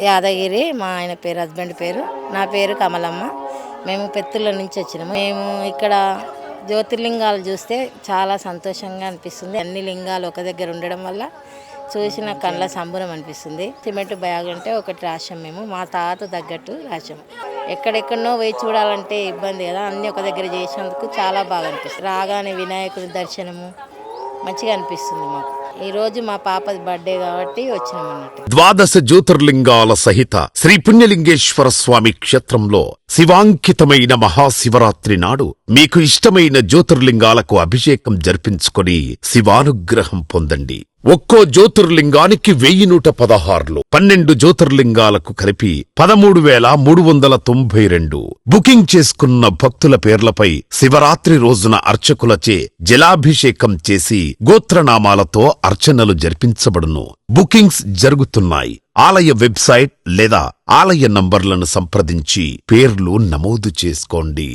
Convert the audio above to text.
యాదగిరి. మా ఆయన పేరు, హస్బెండ్ పేరు. నా పేరు కమలమ్మ. మేము పెత్తుల నుంచి వచ్చినాము. మేము ఇక్కడ జ్యోతిర్లింగాలు చూస్తే చాలా సంతోషంగా అనిపిస్తుంది. అన్ని లింగాలు ఒక దగ్గర ఉండడం వల్ల చూసిన కళ్ళ సంబరం అనిపిస్తుంది. సిమెంట్ బ్యాగ్ అంటే ఒకటి రాసాం. మేము మా తాత తగ్గట్టు రాసాం. ఎక్కడెక్కడనో పోయి చూడాలంటే ఇబ్బంది కదా, అన్నీ ఒక దగ్గర చేసినందుకు చాలా బాగా అనిపిస్తుంది. రాగానే వినాయకుడి దర్శనము మంచిగా అనిపిస్తుంది మాకు. ఈరోజు మా పాపది బర్త్డే కాబట్టి వచ్చినాం అన్నట్టు. 12 జ్యోతిర్లింగాల సహిత శ్రీ పుణ్యలింగేశ్వర స్వామి క్షేత్రంలో శివాంకితమైన మహాశివరాత్రి నాడు మీకు ఇష్టమైన జ్యోతిర్లింగాలకు అభిషేకం జరిపించుకొని శివానుగ్రహం పొందండి. ఒక్కో జ్యోతిర్లింగానికి 1116, 12 జ్యోతిర్లింగాలకు కలిపి 13,392. బుకింగ్ చేసుకున్న భక్తుల పేర్లపై శివరాత్రి రోజున అర్చకులచే జలాభిషేకం చేసి గోత్రనామాలతో అర్చనలు జరిపించబడును. బుకింగ్స్ జరుగుతున్నాయి. ఆలయ వెబ్సైట్ లేదా ఆలయ నంబర్లను సంప్రదించి పేర్లు నమోదు చేసుకోండి.